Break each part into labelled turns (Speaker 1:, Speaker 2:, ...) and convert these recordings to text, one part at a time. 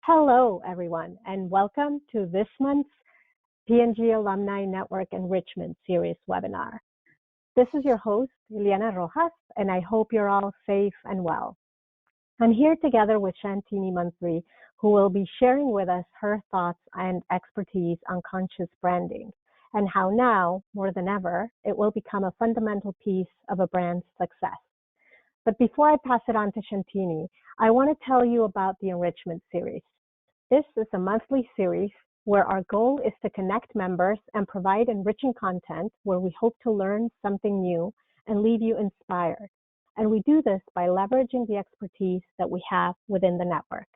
Speaker 1: Hello, everyone, and welcome to this month's P&G Alumni Network Enrichment Series webinar. This is your host, Ileana Rojas, and I hope you're all safe and well. I'm here together with Shantini Munthree, who will be sharing with us her thoughts and expertise on conscious branding and how now, more than ever, it will become a fundamental piece of a brand's success. But before I pass it on to Shantini, I want to tell you about the Enrichment Series. This is a monthly series where our goal is to connect members and provide enriching content where we hope to learn something new and leave you inspired. And we do this by leveraging the expertise that we have within the network.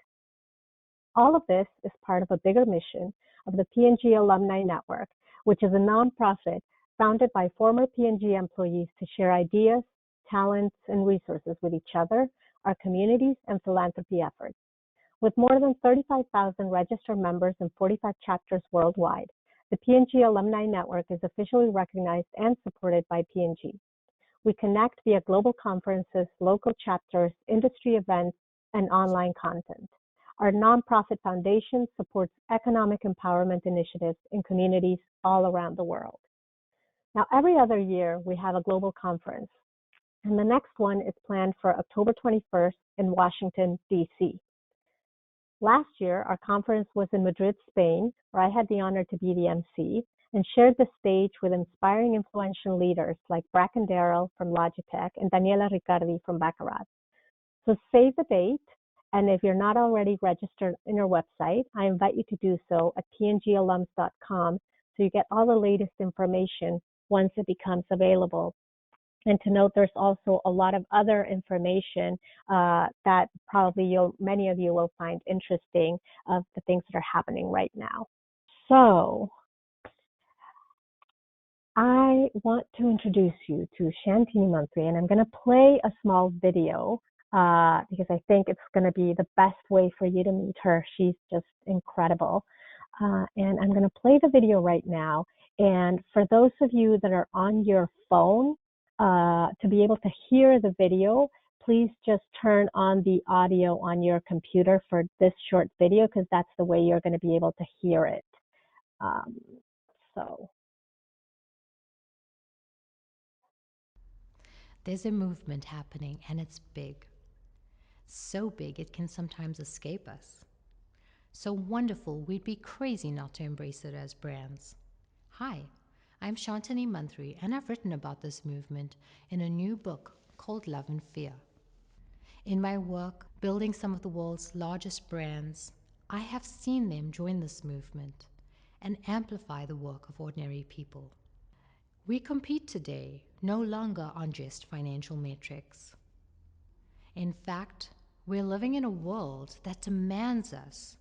Speaker 1: All of this is part of a bigger mission of the P&G Alumni Network, which is a nonprofit founded by former P&G employees to share ideas, talents, and resources with each other, our communities, and philanthropy efforts. With more than 35,000 registered members in 45 chapters worldwide, the P&G Alumni Network is officially recognized and supported by P&G. We connect via global conferences, local chapters, industry events, and online content. Our nonprofit foundation supports economic empowerment initiatives in communities all around the world. Now, every other year, we have a global conference, and the next one is planned for October 21st in Washington, D.C. Last year, our conference was in Madrid, Spain, where I had the honor to be the MC and shared the stage with inspiring influential leaders like Bracken Darrell from Logitech and Daniela Riccardi from Baccarat. So save the date, and if you're not already registered in our website, I invite you to do so at pngalums.com so you get all the latest information once it becomes available. And to note, there's also a lot of other information that probably many of you will find interesting of the things that are happening right now. So I want to introduce you to Shantini Munthree, and I'm going to play a small video because I think it's going to be the best way for you to meet her. She's just incredible. And I'm going to play the video right now. And for those of you that are on your phone, to be able to hear the video, please just turn on the audio on your computer for this short video because that's the way you're going to be able to hear it.
Speaker 2: There's a movement happening and it's big. So big it can sometimes escape us. So wonderful we'd be crazy not to embrace it as brands. Hi, I'm Shantini Munthree, and I've written about this movement in a new book called Love and Fear. In my work, building some of the world's largest brands, I have seen them join this movement and amplify the work of ordinary people. We compete today no longer on just financial metrics. In fact, we're living in a world that demands us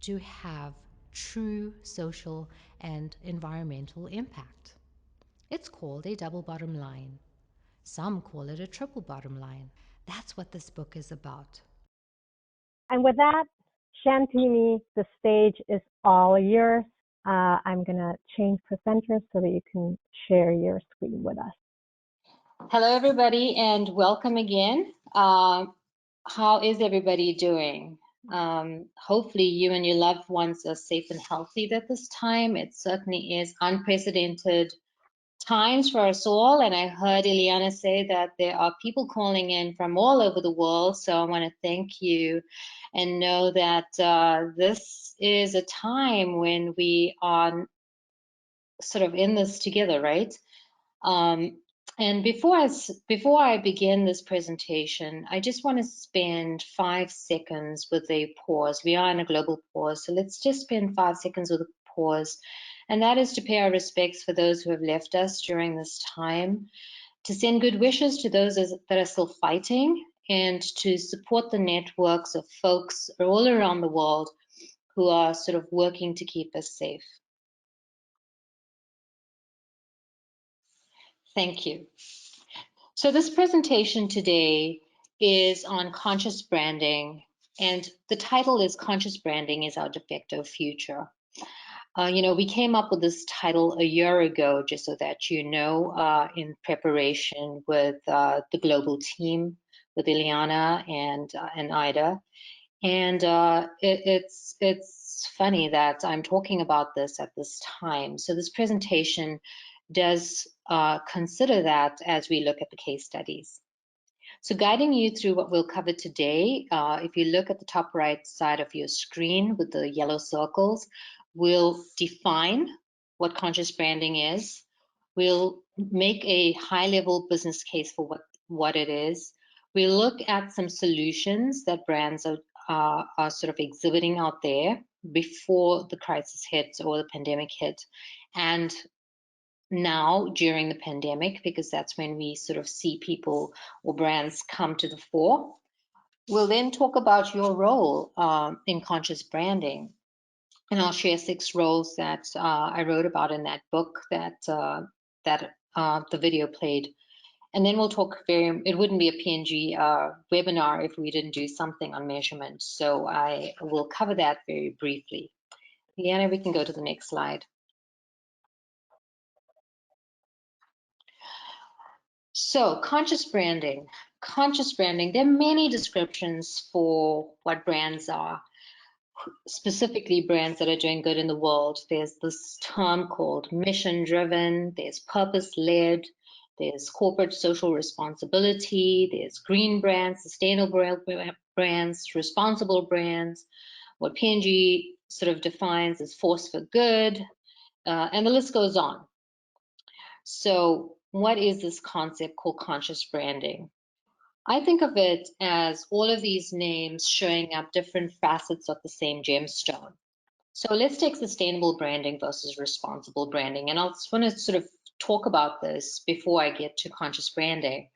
Speaker 2: to have true social and environmental impact. It's called a double bottom line. Some call it a triple bottom line. That's what this book is about.
Speaker 1: And with that, Shantini, the stage is all yours. I'm going to change presenters so that you can share your screen with us.
Speaker 3: Hello, everybody, and welcome again. How is everybody doing? Hopefully you and your loved ones are safe and healthy at this time. It certainly is unprecedented times for us all, and I heard Ileana say that there are people calling in from all over the world, so I want to thank you and know that this is a time when we are sort of in this together, right? And before I begin this presentation, I just want to spend 5 seconds with a pause. We are in a global pause, so let's just spend 5 seconds with a pause. And that is to pay our respects for those who have left us during this time, to send good wishes to those that are still fighting, and to support the networks of folks all around the world who are sort of working to keep us safe. Thank you. So this presentation today is on conscious branding, and the title is Conscious Branding is Our De facto Future. We came up with this title a year ago, just so that you know, in preparation with the global team, with Ileana and Ida. And it's funny that I'm talking about this at this time. So this presentation does consider that as we look at the case studies. So guiding you through what we'll cover today, if you look at the top right side of your screen with the yellow circles, we'll define what conscious branding is. We'll make a high-level business case for what it is. We'll look at some solutions that brands are sort of exhibiting out there before the crisis hit or the pandemic hit, and now during the pandemic, because that's when we sort of see people or brands come to the fore. We'll then talk about your role in conscious branding, and I'll share 6 roles that I wrote about in that book that the video played. And then we'll talk it wouldn't be a P&G webinar if we didn't do something on measurement. So I will cover that very briefly. Leanna, we can go to the next slide. So conscious branding, there are many descriptions for what brands are, specifically brands that are doing good in the world. There's this term called mission driven, there's purpose led, there's corporate social responsibility, there's green brands, sustainable brands, responsible brands, what P&G sort of defines as force for good, and the list goes on. So what is this concept called conscious branding? I think of it as all of these names showing up different facets of the same gemstone. So let's take sustainable branding versus responsible branding. And I just want to sort of talk about this before I get to conscious branding.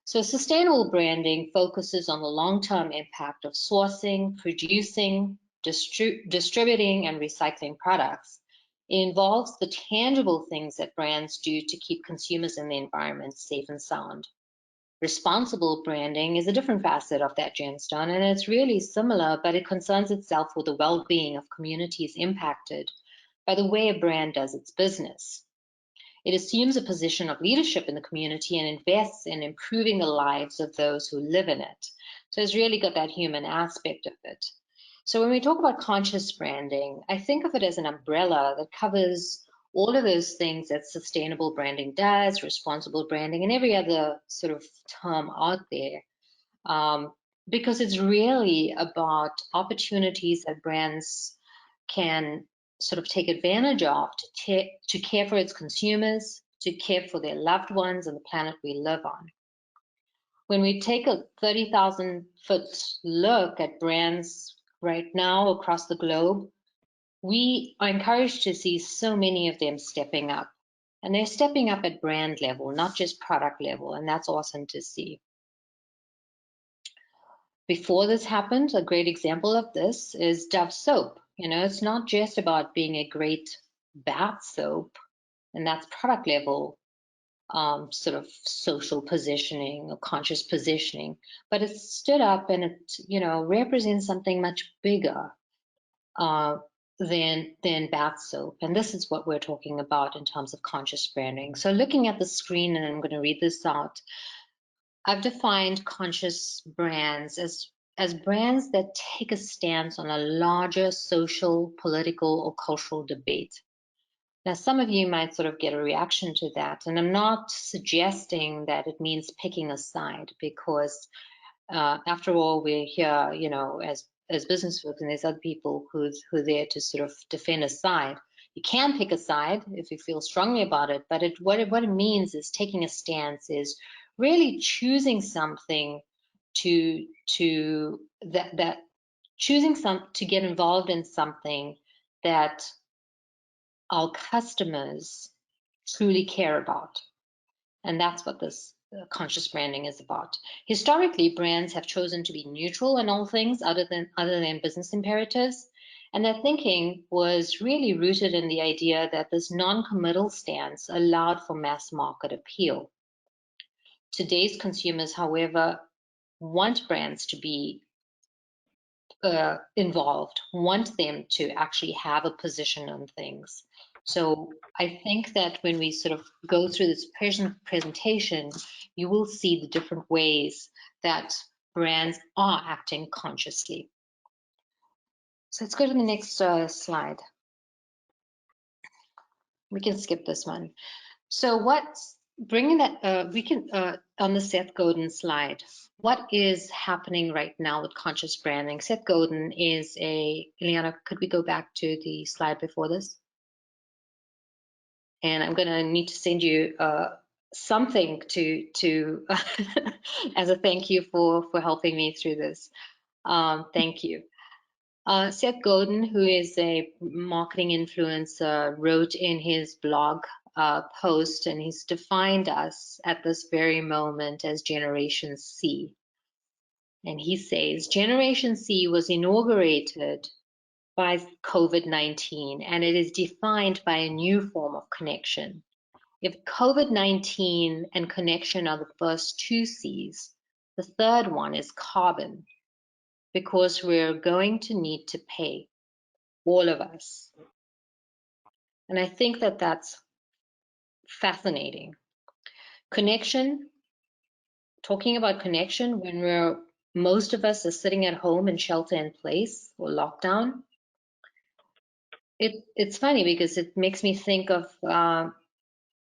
Speaker 3: So sustainable branding focuses on the long-term impact of sourcing, producing, distributing, and recycling products. It involves the tangible things that brands do to keep consumers and the environment safe and sound. Responsible branding is a different facet of that gemstone, and it's really similar, but it concerns itself with the well-being of communities impacted by the way a brand does its business. It assumes a position of leadership in the community and invests in improving the lives of those who live in it. So it's really got that human aspect of it. So when we talk about conscious branding, I think of it as an umbrella that covers all of those things that sustainable branding does, responsible branding, and every other sort of term out there, because it's really about opportunities that brands can sort of take advantage of to care for its consumers, to care for their loved ones and the planet we live on. When we take a 30,000-foot look at brands right now across the globe, we are encouraged to see so many of them stepping up. And they're stepping up at brand level, not just product level, and that's awesome to see. Before this happened, a great example of this is Dove soap. You know, it's not just about being a great bath soap, and that's product level sort of social positioning or conscious positioning, but it stood up and it, you know, represents something much bigger than bath soap. And this is what we're talking about in terms of conscious branding. So looking at the screen, and I'm going to read this out, I've defined conscious brands as brands that take a stance on a larger social, political, or cultural debate. Now, some of you might sort of get a reaction to that, and I'm not suggesting that it means picking a side, because after all, we're here, you know, as business folks, and there's other people who are there to sort of defend a side. You can pick a side if you feel strongly about it, but what it means is taking a stance, is really choosing something to get involved in something that our customers truly care about. And that's what this conscious branding is about. Historically, brands have chosen to be neutral in all things other than business imperatives. And their thinking was really rooted in the idea that this non-committal stance allowed for mass market appeal. Today's consumers, however, want brands to be involved, want them to actually have a position on things. So I think that when we sort of go through this presentation, you will see the different ways that brands are acting consciously. So let's go to the next slide. We can skip this one. So what's bringing that, we can, on the Seth Godin slide, what is happening right now with conscious branding? Seth Godin is Ileana, could we go back to the slide before this? And I'm going to need to send you something to as a thank you for helping me through this. Thank you. Seth Godin, who is a marketing influencer, wrote in his blog post, and he's defined us at this very moment as Generation C. And he says, Generation C was inaugurated by COVID-19, and it is defined by a new form of connection. If COVID-19 and connection are the first two C's, the third one is carbon, because we're going to need to pay, all of us. And I think that that's fascinating. Connection, talking about connection when most of us are sitting at home in shelter in place or lockdown. It's funny because it makes me think of,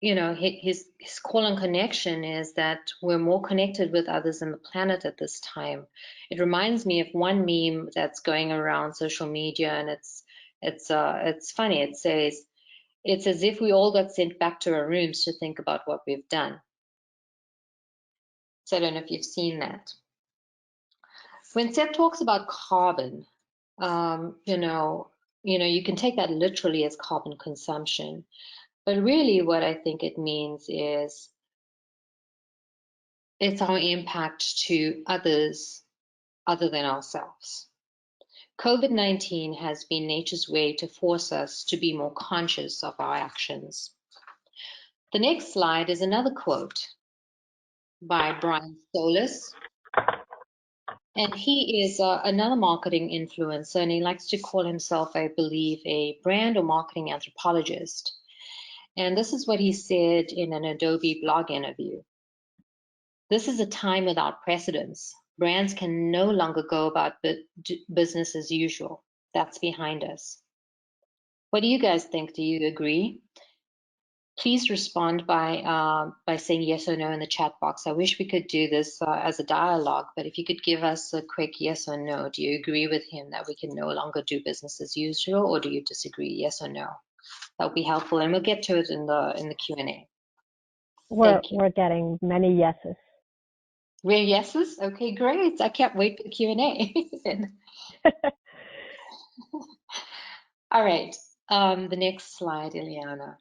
Speaker 3: you know, his call on connection is that we're more connected with others on the planet at this time. It reminds me of one meme that's going around social media, and it's funny. It says, it's as if we all got sent back to our rooms to think about what we've done. So I don't know if you've seen that. When Seth talks about carbon, you know, you can take that literally as carbon consumption, but really what I think it means is it's our impact to others other than ourselves. COVID-19 has been nature's way to force us to be more conscious of our actions. The next slide is another quote by Brian Solis. And he is another marketing influencer, and he likes to call himself, I believe, a brand or marketing anthropologist. And this is what he said in an Adobe blog interview. This is a time without precedence. Brands can no longer go about business as usual. That's behind us. What do you guys think? Do you agree? Please respond by saying yes or no in the chat box. I wish we could do this as a dialogue, but if you could give us a quick yes or no. Do you agree with him that we can no longer do business as usual, or do you disagree? Yes or no? That would be helpful, and we'll get to it in the Q&A.
Speaker 1: We're getting many yeses.
Speaker 3: We're yeses? Okay, great. I can't wait for the Q&A. All right, the next slide, Ileana.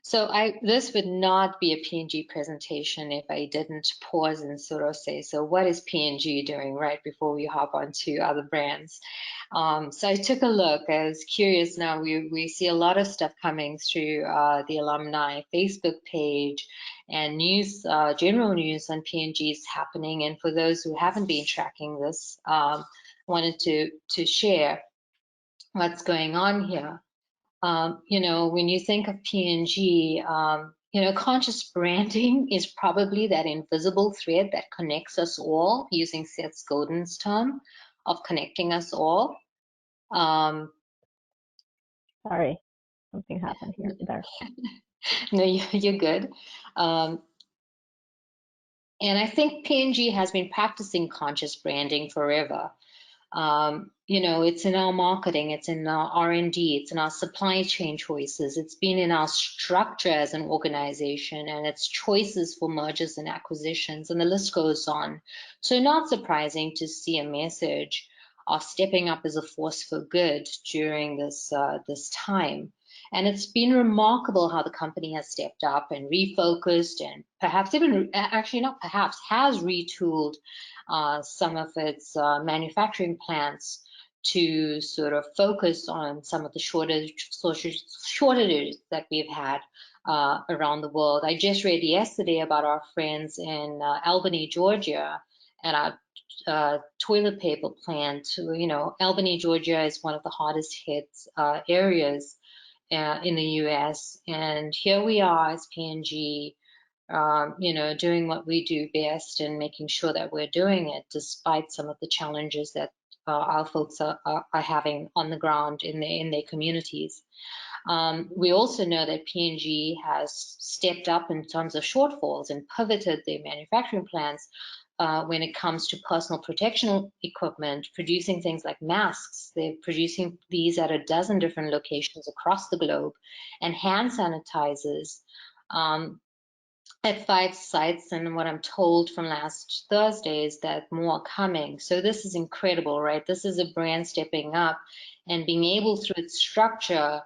Speaker 3: So this would not be a P&G presentation if I didn't pause and sort of say, so what is P&G doing right before we hop on to other brands? So I took a look. I was curious. Now we see a lot of stuff coming through the alumni Facebook page and news, general news on P&G is happening. And for those who haven't been tracking this, wanted to share what's going on here. You know, when you think of P&G, you know, conscious branding is probably that invisible thread that connects us all, using Seth Godin's term of connecting us all.
Speaker 1: Sorry, something happened here. There.
Speaker 3: No, you're good. And I think P&G has been practicing conscious branding forever. You know, it's in our marketing, it's in our R&D, it's in our supply chain choices, it's been in our structure as an organization, and its choices for mergers and acquisitions, and the list goes on. So not surprising to see a message of stepping up as a force for good during this time. And it's been remarkable how the company has stepped up and refocused, and perhaps even, actually not perhaps, has retooled some of its manufacturing plants to sort of focus on some of the shortages that we've had around the world. I just read yesterday about our friends in Albany, Georgia, and our toilet paper plant. You know, Albany, Georgia is one of the hardest hit areas in the US, and here we are as P&G, you know, doing what we do best and making sure that we're doing it despite some of the challenges that our folks are having on the ground in their communities. We also know that P&G has stepped up in terms of shortfalls and pivoted their manufacturing plans when it comes to personal protection equipment, producing things like masks. They're producing these at a dozen different locations across the globe, and hand sanitizers at 5 sites. And what I'm told from last Thursday is that more are coming. So this is incredible, right? This is a brand stepping up and being able, through its structure,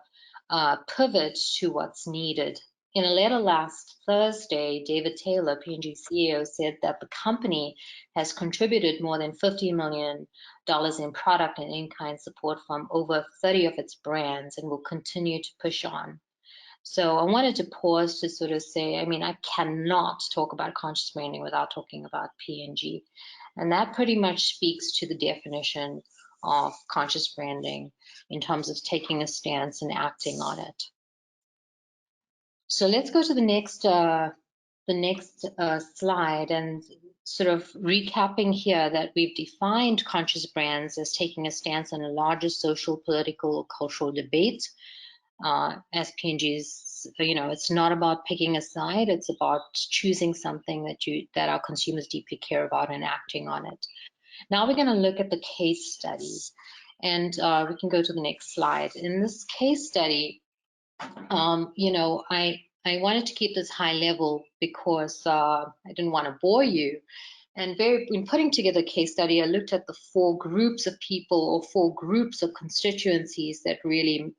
Speaker 3: pivot to what's needed. In a letter last Thursday, David Taylor, P&G CEO, said that the company has contributed more than $50 million in product and in-kind support from over 30 of its brands and will continue to push on. So I wanted to pause to sort of say, I mean, I cannot talk about conscious branding without talking about P&G. And that pretty much speaks to the definition of conscious branding in terms of taking a stance and acting on it. So let's go to the next slide, and sort of recapping here that we've defined conscious brands as taking a stance on a larger social, political, or cultural debate. As P&G's, it's not about picking a side, it's about choosing something that our consumers deeply care about and acting on it. Now we're going to look at the case study, and we can go to the next slide. In this case study, I wanted to keep this high level because I didn't want to bore you. And in putting together a case study, I looked at the 4 groups of people or 4 groups of constituencies that really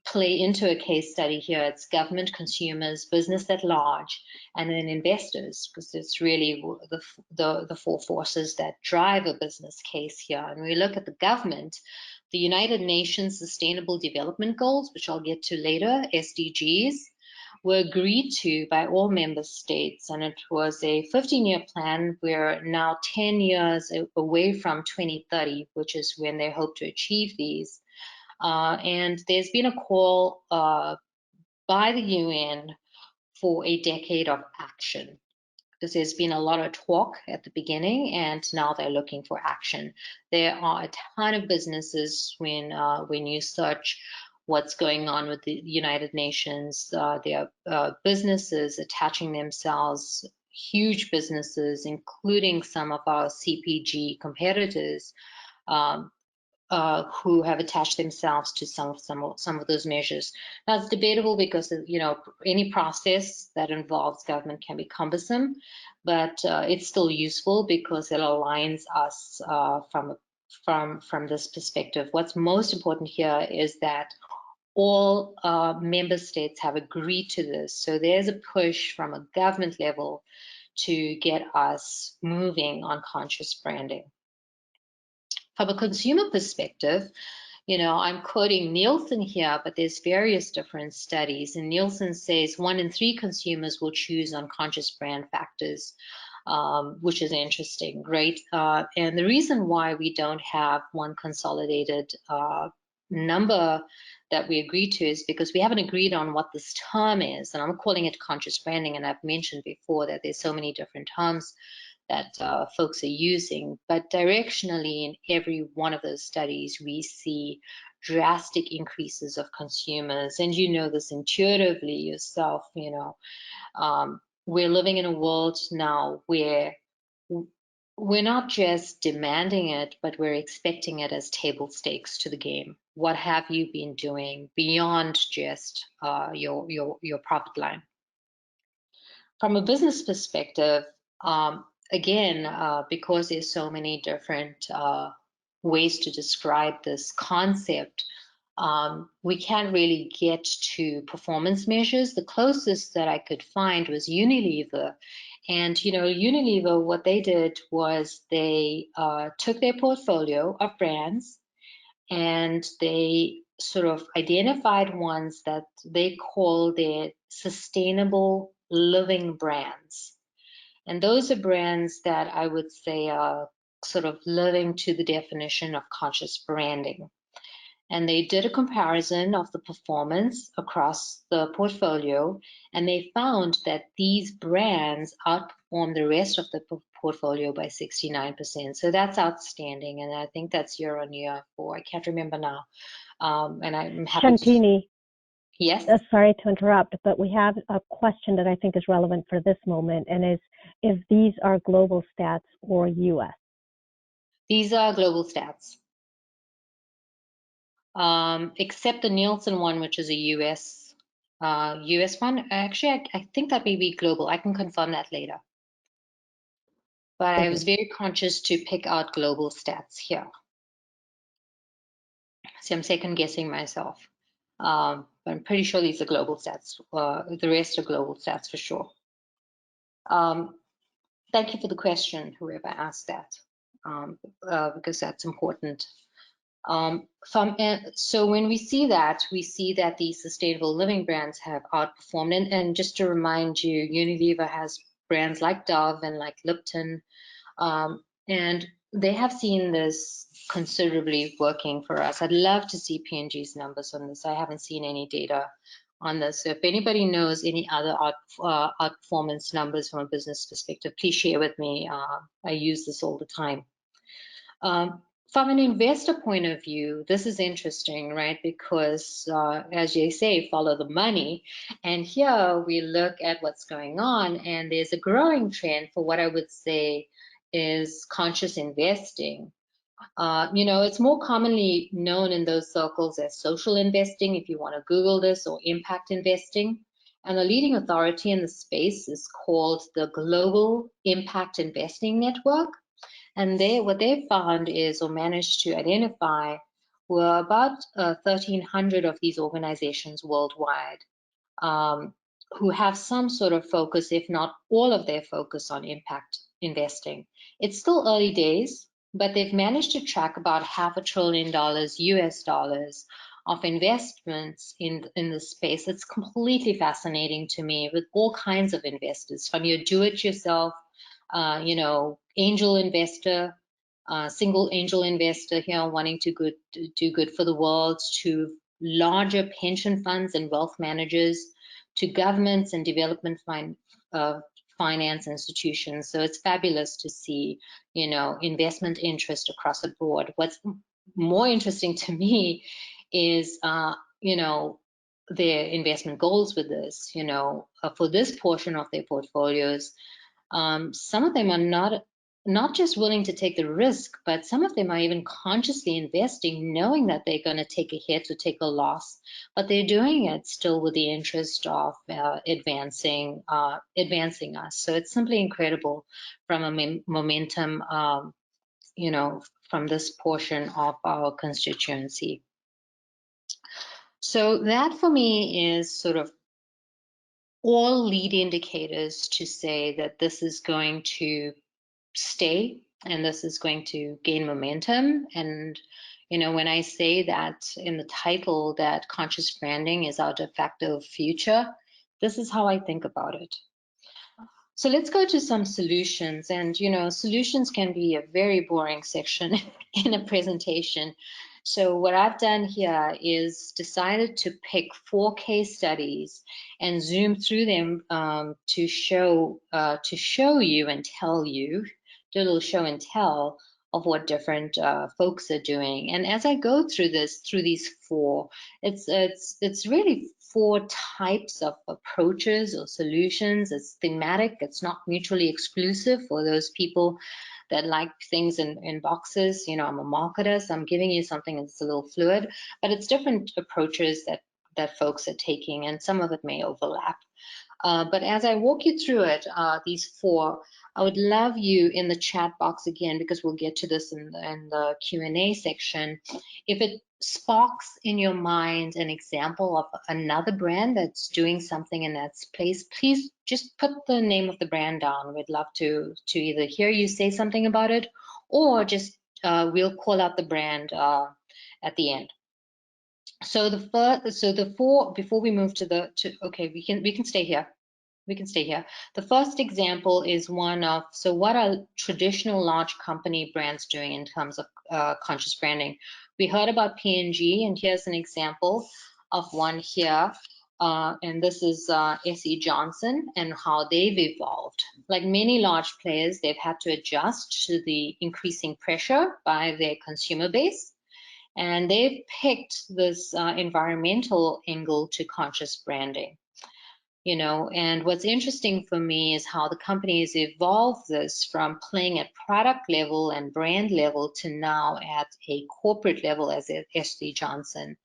Speaker 3: play into a case study here. It's government, consumers, business at large, and then investors, because it's really the 4 forces that drive a business case here. And we look at the government, the United Nations Sustainable Development Goals, which I'll get to later, SDGs, were agreed to by all member states, and it was a 15-year plan. We're now 10 years away from 2030, which is when they hope to achieve these. And there's been a call by the UN for a decade of action, because there's been a lot of talk at the beginning, and now they're looking for action. There are a ton of businesses when you search what's going on with the United Nations. There are businesses attaching themselves, huge businesses, including some of our CPG competitors, who have attached themselves to some of those measures. Now, it's debatable because any process that involves government can be cumbersome, but it's still useful because it aligns us from this perspective. What's most important here is that all member states have agreed to this. So there's a push from a government level to get us moving on conscious branding. From a consumer perspective, I'm quoting Nielsen here, but there's various different studies. And Nielsen says 1 in 3 consumers will choose unconscious brand factors, which is interesting, right? And the reason why we don't have one consolidated number that we agreed to is because we haven't agreed on what this term is. And I'm calling it conscious branding. And I've mentioned before that there's so many different terms that folks are using, but directionally in every one of those studies, we see drastic increases of consumers. And you know this intuitively yourself, we're living in a world now where we're not just demanding it, but we're expecting it as table stakes to the game. What have you been doing beyond just your profit line? From a business perspective, again, because there's so many different ways to describe this concept, we can't really get to performance measures. The closest that I could find was Unilever. And, Unilever, what they did was they took their portfolio of brands and they sort of identified ones that they call their sustainable living brands. And those are brands that I would say are sort of living to the definition of conscious branding. And they did a comparison of the performance across the portfolio, and they found that these brands outperformed outperformed the rest of the portfolio by 69%. So that's outstanding, and I think that's year on year for, I can't remember now. And I'm happy
Speaker 1: Shantini,
Speaker 3: yes?
Speaker 1: sorry to interrupt, but we have a question that I think is relevant for this moment, and is if these are global stats or US?
Speaker 3: These are global stats. Except the Nielsen one, which is a US one. Actually, I think that may be global. I can confirm that later. But I was very conscious to pick out global stats here. So I'm second guessing myself. But I'm pretty sure these are global stats. The rest are global stats for sure. Thank you for the question, whoever asked that, because that's important. So when we see that these sustainable living brands have outperformed. And just to remind you, Unilever has brands like Dove and like Lipton, and they have seen this considerably working for us. I'd love to see P&G's numbers on this. I haven't seen any data on this. So if anybody knows any other outperformance numbers from a business perspective, please share with me. I use this all the time. From an investor point of view, this is interesting, right? Because as you say, follow the money. And here we look at what's going on, and there's a growing trend for what I would say is conscious investing. It's more commonly known in those circles as social investing, if you want to Google this, or impact investing. And the leading authority in the space is called the Global Impact Investing Network. And what they found is, or managed to identify, were about 1,300 of these organizations worldwide who have some sort of focus, if not all of their focus, on impact investing. It's still early days, but they've managed to track about $500 billion US dollars of investments in the space. It's completely fascinating to me, with all kinds of investors, from your do-it-yourself, angel investor, single angel investor here wanting to do good for the world, to larger pension funds and wealth managers, to governments and development finance institutions. So it's fabulous to see, investment interest across the board. What's more interesting to me is, their investment goals with this. For this portion of their portfolios, some of them are not just willing to take the risk, but some of them are even consciously investing, knowing that they're going to take a hit or take a loss, but they're doing it still with the interest of advancing us. So it's simply incredible from a momentum, from this portion of our constituency. So that for me is sort of all lead indicators to say that this is going to stay and this is going to gain momentum. And when I say that in the title that conscious branding is our de facto future, this is how I think about it. So let's go to some solutions. And solutions can be a very boring section in a presentation. So what I've done here is decided to pick 4 case studies and zoom through them to show you and tell you, do a little show and tell of what different folks are doing. And as I go through these 4, it's really 4 types of approaches or solutions. It's thematic. It's not mutually exclusive for those people that like things in boxes. I'm a marketer, so I'm giving you something that's a little fluid, but it's different approaches that folks are taking, and some of it may overlap. But as I walk you through it, these 4, I would love you in the chat box again, because we'll get to this in the Q&A section. If it sparks in your mind an example of another brand that's doing something in that space, please just put the name of the brand down. We'd love to either hear you say something about it, or just we'll call out the brand at the end. So the 4, before we move okay, we can stay here. We can stay here. The first example is one of, so what are traditional large company brands doing in terms of conscious branding? We heard about P&G, and here's an example of one here. and this is SE Johnson and how they've evolved. Like many large players, they've had to adjust to the increasing pressure by their consumer base. And they've picked this environmental angle to conscious branding. You know, and what's interesting for me is how the companies evolved this from playing at product level and brand level to now at a corporate level as SE Johnson.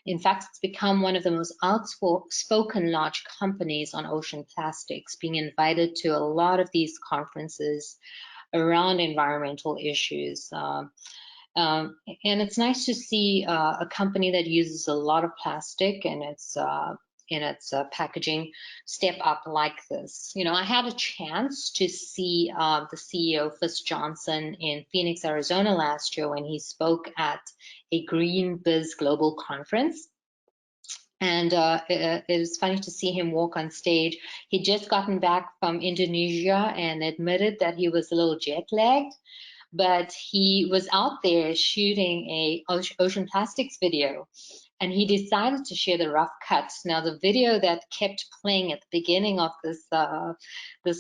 Speaker 3: In fact, it's become one of the most outspoken large companies on ocean plastics, being invited to a lot of these conferences around environmental issues. And it's nice to see a company that uses a lot of plastic in its packaging step up like this. You know, I had a chance to see the CEO, Fitz Johnson, in Phoenix, Arizona last year when he spoke at a Green Biz Global Conference. And it was funny to see him walk on stage. He'd just gotten back from Indonesia and admitted that he was a little jet lagged, but he was out there shooting a ocean plastics video, and he decided to share the rough cuts. Now, the video that kept playing at the beginning of this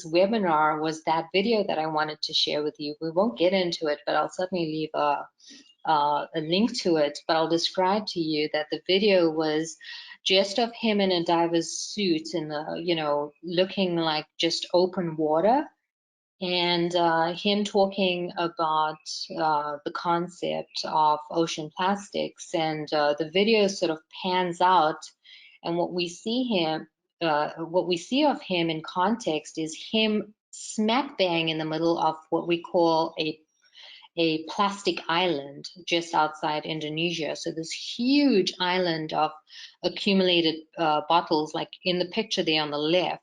Speaker 3: webinar was that video that I wanted to share with you. We won't get into it, but I'll certainly leave a link to it. But I'll describe to you that the video was just of him in a diver's suit in the, you know, looking like just open water, and him talking about the concept of ocean plastics. And the video sort of pans out, and what we see of him in context is him smack bang in the middle of what we call a plastic island just outside Indonesia. So this huge island of accumulated bottles, like in the picture there on the left,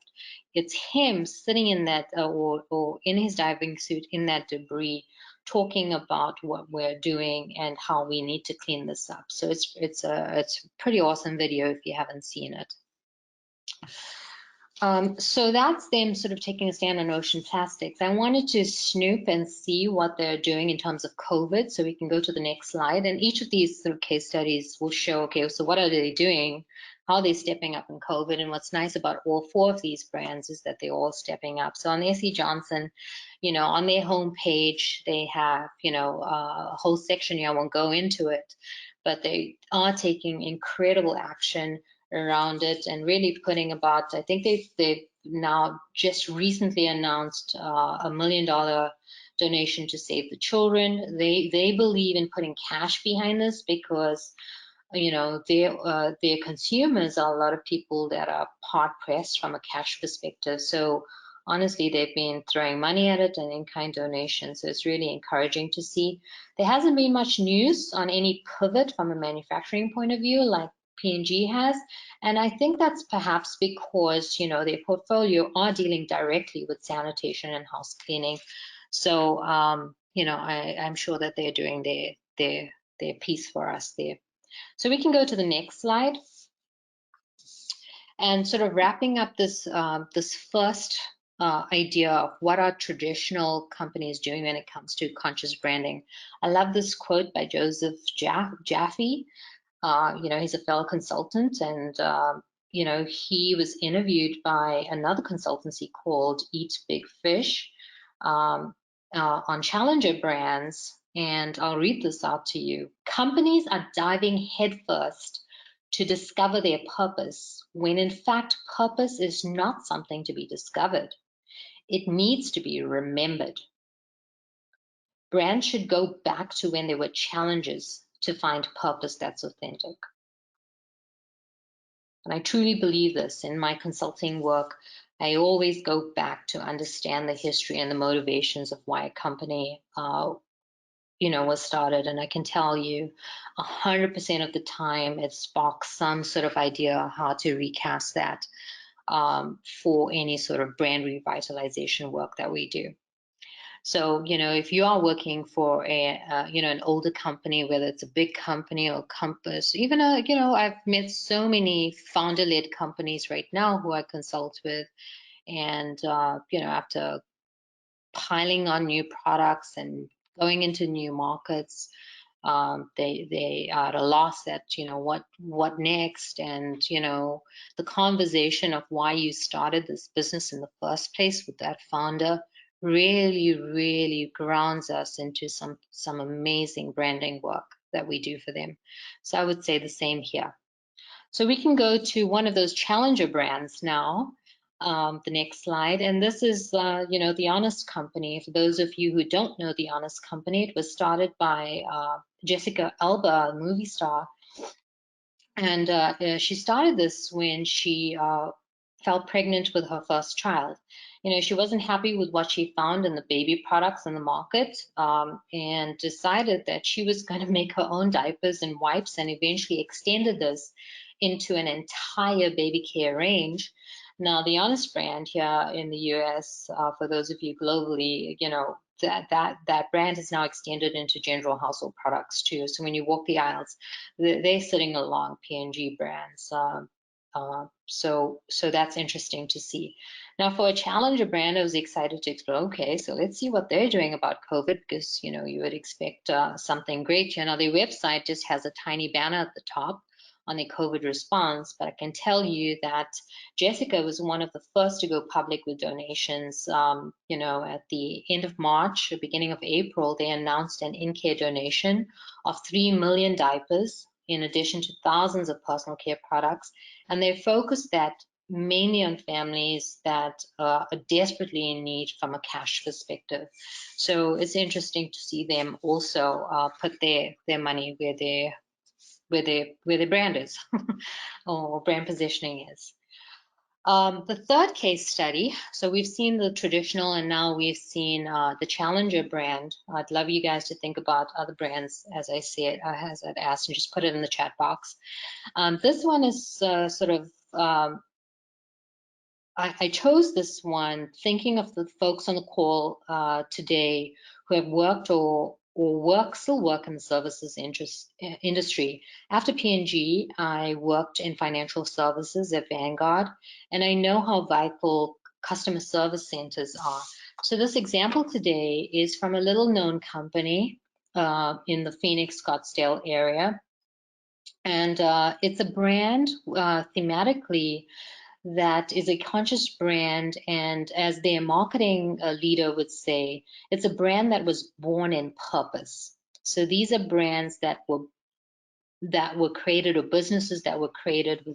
Speaker 3: it's him sitting in that or in his diving suit in that debris, talking about what we're doing and how we need to clean this up. So it's a pretty awesome video if you haven't seen it. So that's them sort of taking a stand on ocean plastics. I wanted to snoop and see what they're doing in terms of COVID, so we can go to the next slide. And each of these sort of case studies will show, okay, so what are they doing? How are they stepping up in COVID? And what's nice about all four of these brands is that they're all stepping up. So on SE Johnson, you know, on their homepage, they have, you know, a whole section here. I won't go into it, but they are taking incredible action around it and really putting about, I think they've now just recently announced a $1 million donation to Save the Children. They believe in putting cash behind this because, you know, their consumers are a lot of people that are hard pressed from a cash perspective. So honestly, they've been throwing money at it and in-kind donations. So it's really encouraging to see. There hasn't been much news on any pivot from a manufacturing point of view like P&G has, and I think that's perhaps because, you know, their portfolio are dealing directly with sanitation and house cleaning. So, you know, I'm sure that they're doing their piece for us there. So we can go to the next slide, and sort of wrapping up this this first idea of what are traditional companies doing when it comes to conscious branding. I love this quote by Joseph Jaffe. You know, he's a fellow consultant, and you know, he was interviewed by another consultancy called Eat Big Fish on challenger brands, and I'll read this out to you. Companies are diving headfirst to discover their purpose, when in fact purpose is not something to be discovered. It needs to be remembered. Brands should go back to when there were challenges to find purpose that's authentic. And I truly believe this. In my consulting work, I always go back to understand the history and the motivations of why a company, you know, was started. And I can tell you 100% of the time it sparks some sort of idea how to recast that for any sort of brand revitalization work that we do. So, you know, if you are working for a, you know, an older company, whether it's a big company or Compass, even you know, I've met so many founder-led companies right now who I consult with, and you know, after piling on new products and going into new markets, They are at a loss at, what next, and, the conversation of why you started this business in the first place with that founder really, really grounds us into some amazing branding work that we do for them. So I would say the same here. So we can go to one of those challenger brands now, the next slide. And this is, The Honest Company. For those of you who don't know The Honest Company, it was started by Jessica Alba, a movie star. And she started this when she fell pregnant with her first child. She wasn't happy with what she found in the baby products in the market, and decided that she was going to make her own diapers and wipes, and eventually extended this into an entire baby care range. Now, the Honest brand here in the US, for those of you globally, that brand is now extended into general household products too. So when you walk the aisles, they're sitting along P&G brands. So that's interesting to see. Now, for a challenger brand, I was excited to explore, okay, so let's see what they're doing about COVID, because, you would expect something great. Their website just has a tiny banner at the top on their COVID response, but I can tell you that Jessica was one of the first to go public with donations. At the end of March, or beginning of April, they announced an in-care donation of 3 million diapers, in addition to thousands of personal care products, and they focused that mainly on families that are desperately in need from a cash perspective. So it's interesting to see them also put their money where their brand is or brand positioning is. The third case study, so we've seen the traditional, and now we've seen the challenger brand. I'd love you guys to think about other brands, as I said, as I'd asked, and just put it in the chat box. This one is I chose this one thinking of the folks on the call today who have worked or still work in the services industry. After P&G, I worked in financial services at Vanguard, and I know how vital customer service centers are. So this example today is from a little known company in the Phoenix, Scottsdale area. And it's a brand thematically that is a conscious brand, and as their marketing leader would say, it's a brand that was born in purpose. So these are brands that were created, or businesses that were created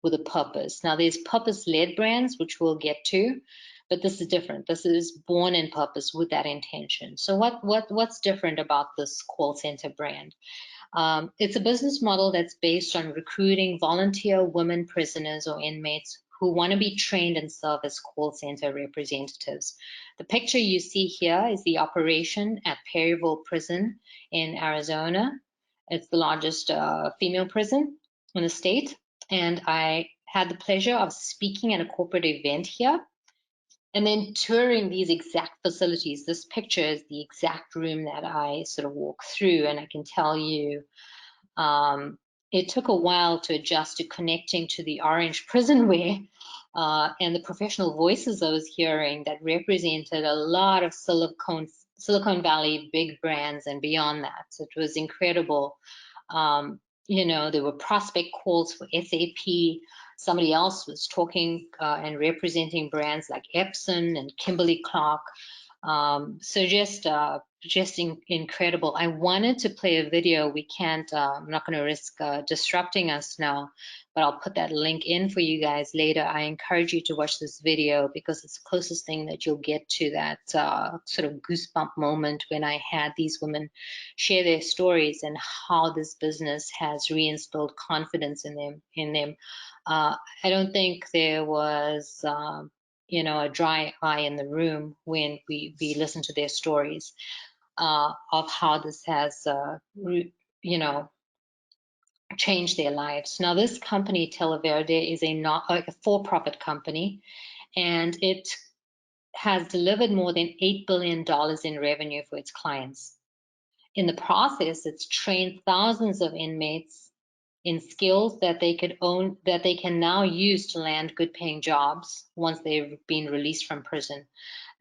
Speaker 3: with a purpose. Now there's purpose-led brands, which we'll get to, but this is different. This is born in purpose with that intention. So what's different about this call center brand? It's a business model that's based on recruiting volunteer women prisoners or inmates who want to be trained and serve as call center representatives. The picture you see here is the operation at Perryville Prison in Arizona. It's the largest female prison in the state. And I had the pleasure of speaking at a corporate event here and then touring these exact facilities. This picture is the exact room that I sort of walk through, and I can tell you it took a while to adjust to connecting to the orange prison wear and the professional voices I was hearing that represented a lot of Silicon Valley big brands and beyond that. So it was incredible. There were prospect calls for SAP. Somebody else was talking and representing brands like Epson and Kimberly-Clark. So just incredible. I wanted to play a video. We can't, I'm not going to risk disrupting us now, but I'll put that link in for you guys later. I encourage you to watch this video because it's the closest thing that you'll get to that sort of goosebump moment when I had these women share their stories and how this business has reinstilled confidence in them. I don't think there was a dry eye in the room when we listened to their stories of how this has, changed their lives. Now, this company, Televerde, is a for-profit company, and it has delivered more than $8 billion in revenue for its clients. In the process, it's trained thousands of inmates in skills that they can now use to land good paying jobs once they've been released from prison.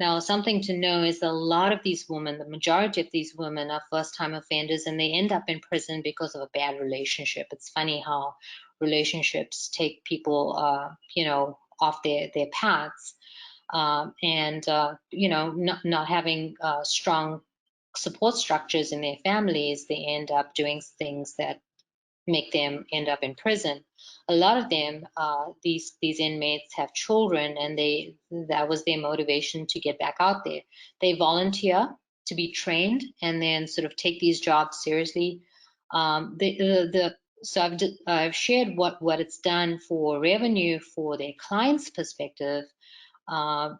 Speaker 3: Now, something to know is a lot of these women, the majority of these women are first-time offenders, and they end up in prison because of a bad relationship. It's funny how relationships take people, off their paths, not having strong support structures in their families, they end up doing things that make them end up in prison. A lot of them, these inmates have children, and that was their motivation to get back out there. They volunteer to be trained and then sort of take these jobs seriously. So I've shared what it's done for revenue for their clients' perspective, but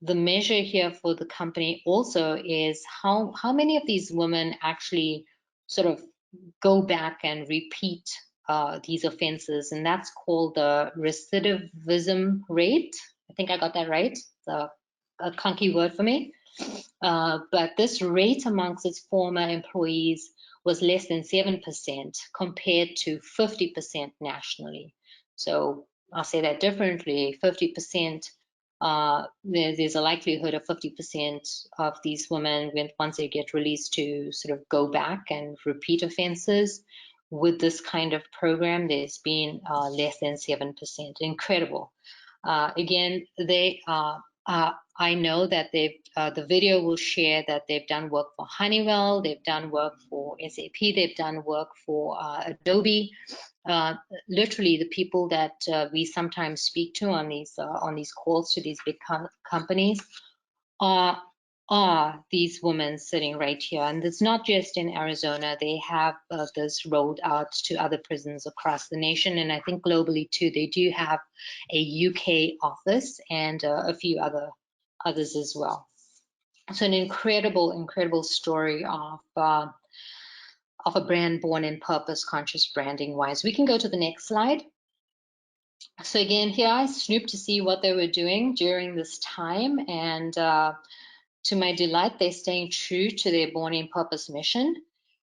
Speaker 3: the measure here for the company also is how many of these women actually sort of go back and repeat these offenses, and that's called the recidivism rate. I think I got that right. It's a clunky word for me. But this rate amongst its former employees was less than 7% compared to 50% nationally. So I'll say that differently, 50%, there's a likelihood of 50% of these women, once they get released, to sort of go back and repeat offenses. With this kind of program, there's been less than 7%. Incredible. Again, I know that the video will share that they've done work for Honeywell, they've done work for SAP, they've done work for Adobe. Literally, the people that we sometimes speak to on these calls to these big companies are these women sitting right here. And it's not just in Arizona. They have this rolled out to other prisons across the nation, and I think globally too. They do have a UK office and a few others as well. So an incredible story of a brand born in purpose, conscious branding wise. We can go to the next slide. So again, here I snooped to see what they were doing during this time, and to my delight, they're staying true to their born in purpose mission.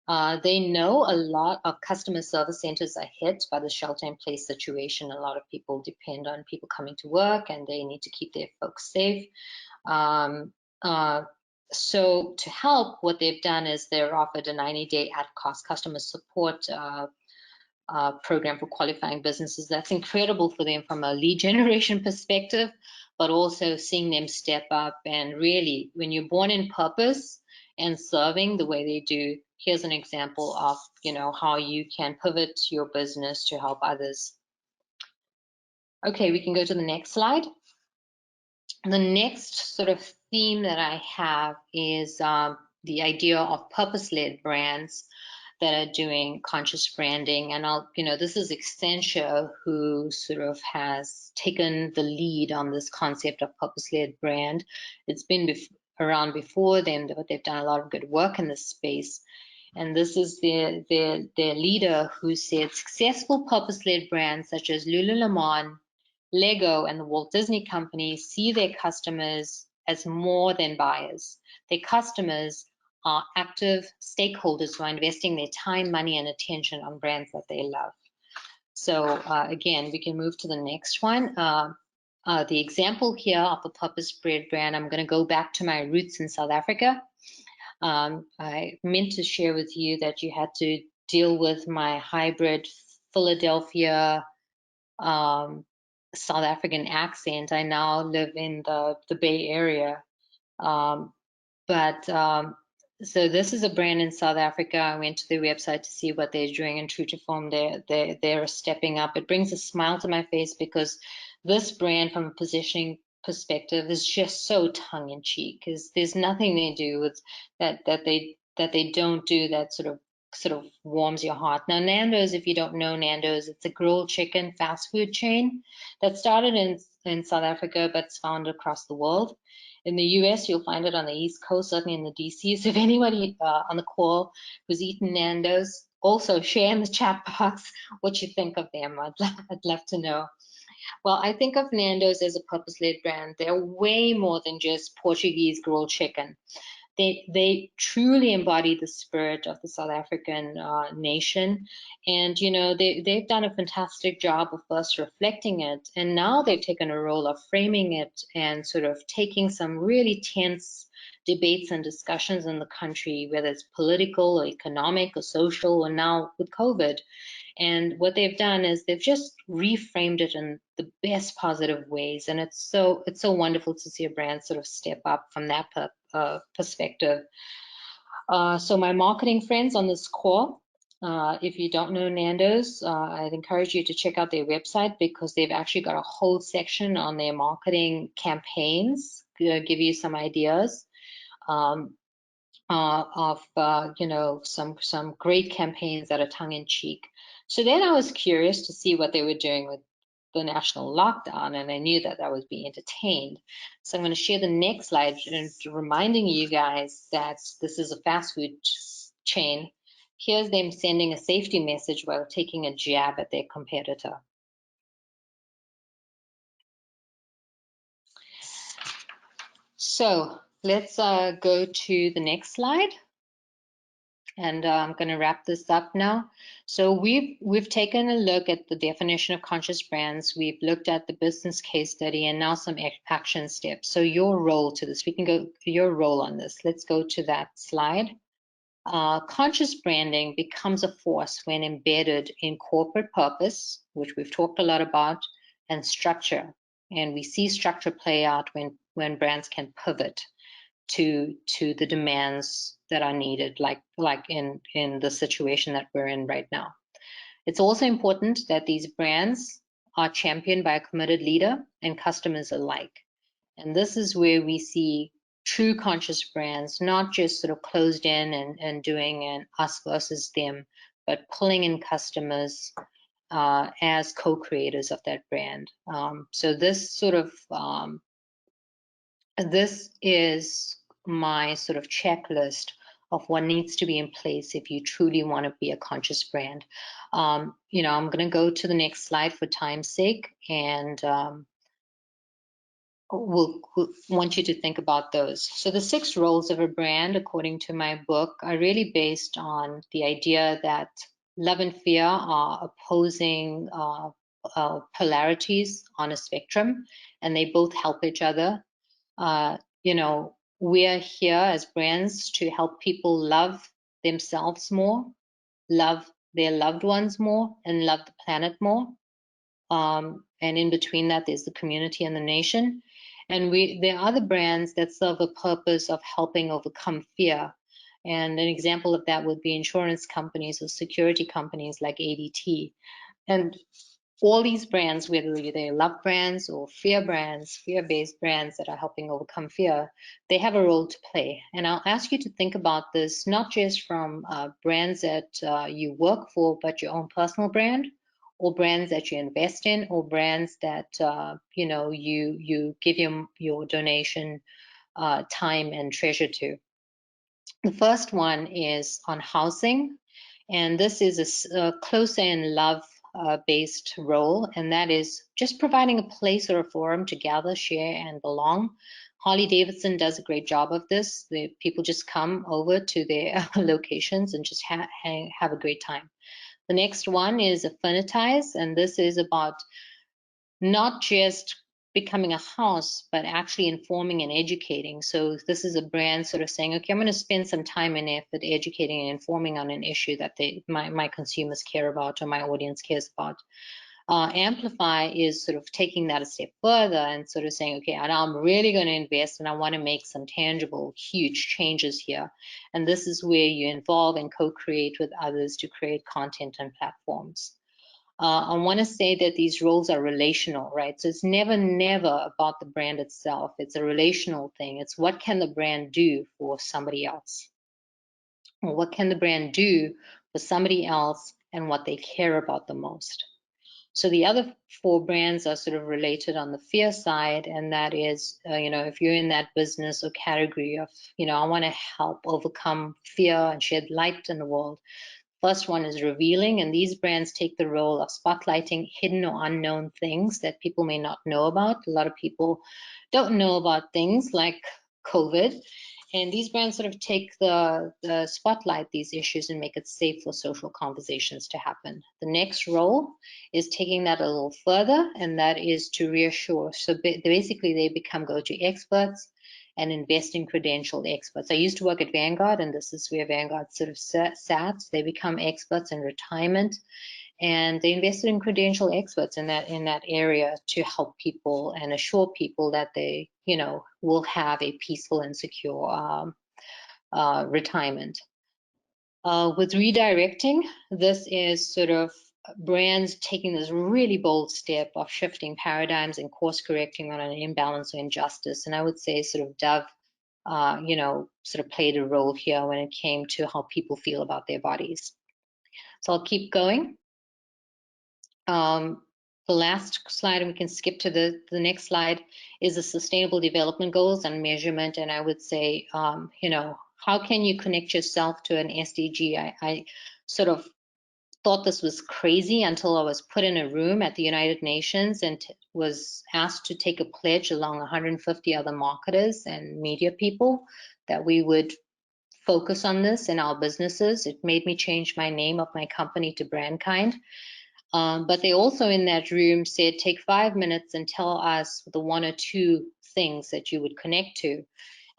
Speaker 3: They know a lot of customer service centers are hit by the shelter-in-place situation. A lot of people depend on people coming to work, and they need to keep their folks safe. So to help, what they've done is they're offered a 90-day at-cost customer support program for qualifying businesses. That's incredible for them from a lead generation perspective, but also seeing them step up. And really, when you're born in purpose and serving the way they do, here's an example of how you can pivot your business to help others. Okay, we can go to the next slide. The next sort of theme that I have is the idea of purpose-led brands that are doing conscious branding. And this is Accenture who sort of has taken the lead on this concept of purpose-led brand. It's been around before them, but they've done a lot of good work in this space. And this is their leader who said successful purpose-led brands such as Lululemon, Lego, and the Walt Disney Company see their customers as more than buyers. Their customers are active stakeholders who are investing their time, money, and attention on brands that they love. So again, we can move to the next one. The example here of a purpose-led brand, I'm going to go back to my roots in South Africa. I meant to share with you that you had to deal with my hybrid Philadelphia South African accent. I now live in the Bay Area. So this is a brand in South Africa. I went to their website to see what they're doing, and true to form, they're stepping up. It brings a smile to my face because this brand, from a positioning perspective, is just so tongue-in-cheek. Because there's nothing they do with that they don't do that sort of warms your heart. Now, Nando's, if you don't know Nando's, it's a grilled chicken fast food chain that started in South Africa, but it's found across the world. In the US, you'll find it on the East Coast, certainly in the DC. So if anybody on the call who's eaten Nando's, also share in the chat box what you think of them. I'd love to know. Well, I think of Nando's as a purpose-led brand. They're way more than just Portuguese grilled chicken. they truly embody the spirit of the South African nation. And, you know, they've done a fantastic job of first reflecting it. And now they've taken a role of framing it and sort of taking some really tense debates and discussions in the country, whether it's political or economic or social, or now with COVID. And what they've done is they've just reframed it in the best positive ways. And it's so wonderful to see a brand sort of step up from that perspective. So my marketing friends on this call, if you don't know Nando's, I'd encourage you to check out their website, because they've actually got a whole section on their marketing campaigns, give you some ideas. Of you know, some great campaigns that are tongue-in-cheek. So then I was curious to see what they were doing with the national lockdown, and I knew that I would be entertained. So I'm going to share the next slide, and reminding you guys that this is a fast food chain. Here's them sending a safety message while taking a jab at their competitor. So let's go to the next slide. And I'm going to wrap this up now. So we've taken a look at the definition of conscious brands. We've looked at the business case study, and now some action steps. So your role to this, we can go your role on this. Let's go to that slide. Conscious branding becomes a force when embedded in corporate purpose, which we've talked a lot about, and structure. And we see structure play out when brands can pivot to the demands that are needed, like in the situation that we're in right now. It's also important that these brands are championed by a committed leader and customers alike. And this is where we see true conscious brands, not just sort of closed in and doing an us versus them, but pulling in customers as co-creators of that brand. So this sort of this is my sort of checklist of what needs to be in place if you truly want to be a conscious brand. You know, I'm going to go to the next slide for time's sake, and we'll want you to think about those. So the 6 roles of a brand, according to my book, are really based on the idea that love and fear are opposing polarities on a spectrum, and they both help each other. You know, we're here as brands to help people love themselves more, love their loved ones more, and love the planet more. And in between that, there's the community and the nation. And there are other brands that serve a purpose of helping overcome fear. And an example of that would be insurance companies or security companies like ADT. And all these brands, whether they're love brands or fear-based brands that are helping overcome fear, they have a role to play. And I'll ask you to think about this not just from brands that you work for, but your own personal brand, or brands that you invest in, or brands that you know, you give your donation time and treasure to. The first one is on housing, and this is a closer in love based role, and that is just providing a place or a forum to gather, share, and belong. Harley Davidson does a great job of this. The people just come over to their locations and just have a great time. The next one is affinitize, and this is about not just becoming a house, but actually informing and educating. So this is a brand sort of saying, okay, I'm going to spend some time and effort educating and informing on an issue that my consumers care about, or my audience cares about. Amplify is sort of taking that a step further and sort of saying, okay, and I'm really going to invest and I want to make some tangible, huge changes here. And this is where you involve and co-create with others to create content and platforms. I want to say that these roles are relational, right? So it's never about the brand itself. It's a relational thing. It's what can the brand do for somebody else? Or what can the brand do for somebody else and what they care about the most? So the other 4 brands are sort of related on the fear side, and that is, you know, if you're in that business or category of, you know, I want to help overcome fear and shed light in the world. First one is revealing, and these brands take the role of spotlighting hidden or unknown things that people may not know about. A lot of people don't know about things like COVID, And these brands sort of take the spotlight, these issues, and make it safe for social conversations to happen. The next role is taking that a little further, and that is to reassure. So basically, they become go-to experts and invest in credentialed experts. I used to work at Vanguard, and this is where Vanguard sort of sat. They become experts in retirement, and they invested in credential experts in that area to help people and assure people that they, will have a peaceful and secure retirement. With redirecting, this is sort of brands taking this really bold step of shifting paradigms and course correcting on an imbalance or injustice. And I would say sort of Dove, sort of played a role here when it came to how people feel about their bodies. So I'll keep going. The last slide, and we can skip to the next slide, is the Sustainable Development Goals and measurement. And I would say, how can you connect yourself to an SDG? I sort of thought this was crazy until I was put in a room at the United Nations and was asked to take a pledge along 150 other marketers and media people that we would focus on this in our businesses. It made me change my name of my company to BRANDKInd. But they also in that room said, take 5 minutes and tell us the 1 or 2 things that you would connect to.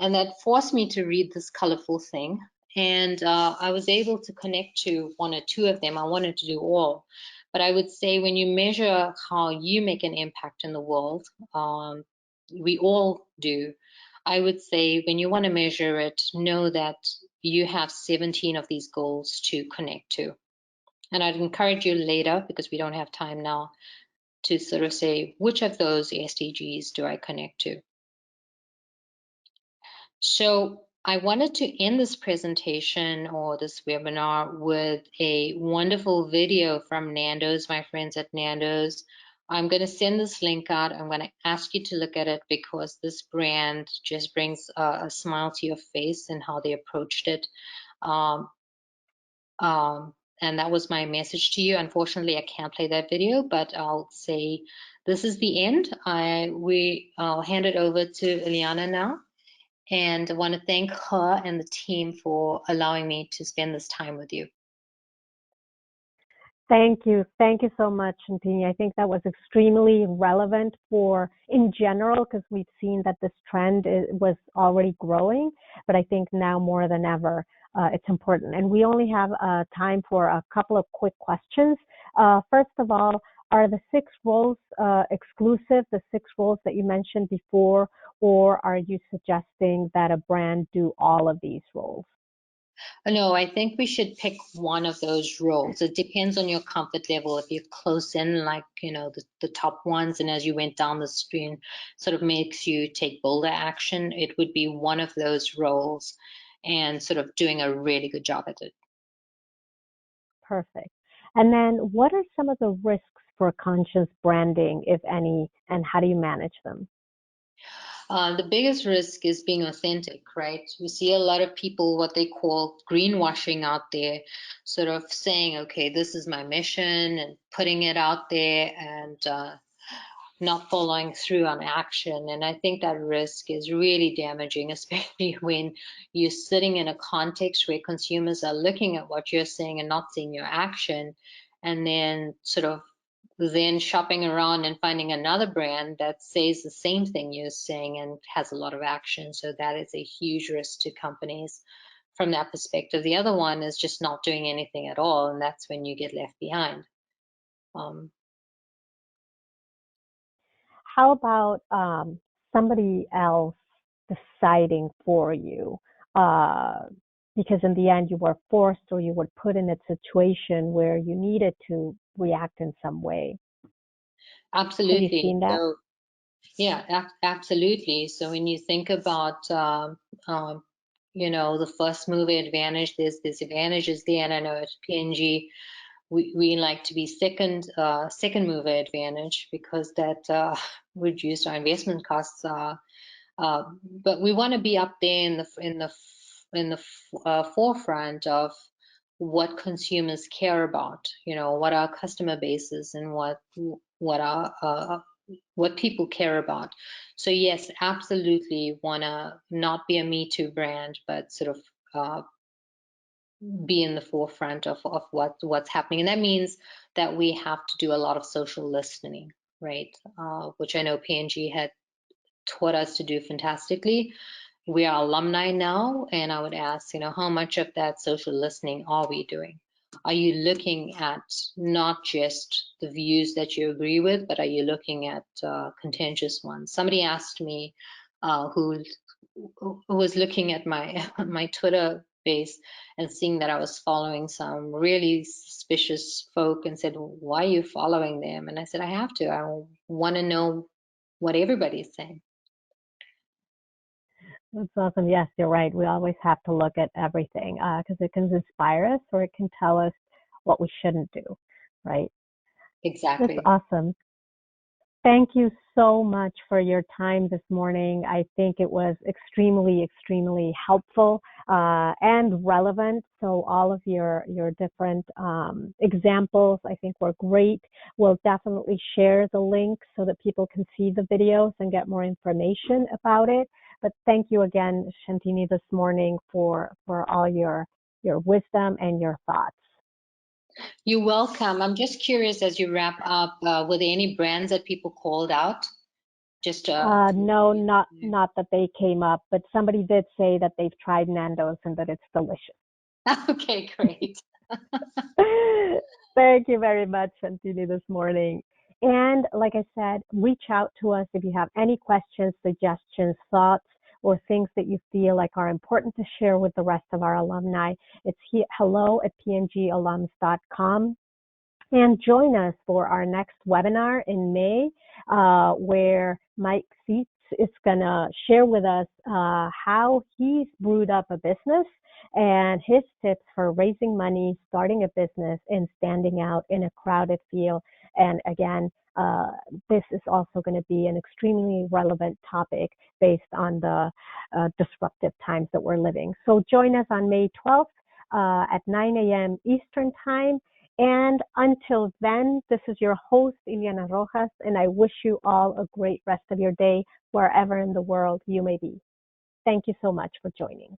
Speaker 3: And that forced me to read this colorful thing. And I was able to connect to 1 or 2 of them. I wanted to do all. But I would say when you measure how you make an impact in the world, we all do. I would say when you want to measure it, know that you have 17 of these goals to connect to. And I'd encourage you later, because we don't have time now, to sort of say, which of those SDGs do I connect to? So I wanted to end this presentation or this webinar with a wonderful video from Nando's, my friends at Nando's. I'm going to send this link out. I'm going to ask you to look at it because this brand just brings a smile to your face and how they approached it. And that was my message to you. Unfortunately, I can't play that video, but I'll say this is the end. I'll hand it over to Ileana now. And I want to thank her and the team for allowing me to spend this time with you.
Speaker 1: Thank you. Thank you so much, Shantini. I think that was extremely relevant in general, because we've seen that this trend was already growing, but I think now more than ever, it's important. And we only have time for a couple of quick questions. First of all, are the 6 roles exclusive, the 6 roles that you mentioned before, or are you suggesting that a brand do all of these roles?
Speaker 3: No, I think we should pick one of those roles. It depends on your comfort level. If you're close in, like, the top ones, and as you went down the screen, sort of makes you take bolder action, it would be one of those roles and sort of doing a really good job at it.
Speaker 1: Perfect. And then what are some of the risks for conscious branding, if any, and how do you manage them?
Speaker 3: The biggest risk is being authentic, right? We see a lot of people, what they call greenwashing out there, sort of saying, okay, this is my mission, and putting it out there and not following through on action. And I think that risk is really damaging, especially when you're sitting in a context where consumers are looking at what you're saying and not seeing your action, and then sort of then shopping around and finding another brand that says the same thing you're saying and has a lot of action. So that is a huge risk to companies from that perspective. The other one is just not doing anything at all, and that's when you get left behind.
Speaker 1: How about somebody else deciding for you? Because in the end, you were forced or you were put in a situation where you needed to react in some way.
Speaker 3: Absolutely.
Speaker 1: Have you seen that?
Speaker 3: So, yeah, absolutely. So when you think about, the first mover advantage, there's advantages there, and I know at P&G, we like to be second mover advantage because that reduced our investment costs. But we want to be up there in the forefront of what consumers care about. What our customer base is and what our what people care about. So yes, absolutely want to not be a Me Too brand, but sort of be in the forefront of what's happening. And that means that we have to do a lot of social listening, right? Which I know P&G had taught us to do fantastically. We are alumni now, and I would ask, how much of that social listening are we doing? Are you looking at not just the views that you agree with, but are you looking at contentious ones? Somebody asked me who was looking at my my Twitter base and seeing that I was following some really suspicious folk and said, "Why are you following them?" And I said, "I have to. I want to know what everybody's saying."
Speaker 1: That's awesome. Yes, you're right. We always have to look at everything because it can inspire us or it can tell us what we shouldn't do, right? That's
Speaker 3: Exactly.
Speaker 1: awesome. Thank you so much for your time this morning. I think it was extremely, extremely helpful and relevant. So all of your different examples, I think, were great. We'll definitely share the link so that people can see the videos and get more information about it. But thank you again, Shantini, this morning for all your wisdom and your thoughts.
Speaker 3: You're welcome. I'm just curious as you wrap up, were there any brands that people called out? Just
Speaker 1: No, not that they came up, but somebody did say that they've tried Nando's and that it's delicious.
Speaker 3: okay, great.
Speaker 1: Thank you very much, Shantini, this morning. And like I said, reach out to us if you have any questions, suggestions, thoughts, or things that you feel like are important to share with the rest of our alumni. It's hello@pngalums.com. And join us for our next webinar in May, where Mike Seitz is going to share with us how he's brewed up a business and his tips for raising money, starting a business, and standing out in a crowded field. And again, this is also going to be an extremely relevant topic based on the disruptive times that we're living. So join us on May 12th at 9 a.m. Eastern Time. And until then, this is your host, Ileana Rojas, and I wish you all a great rest of your day, wherever in the world you may be. Thank you so much for joining.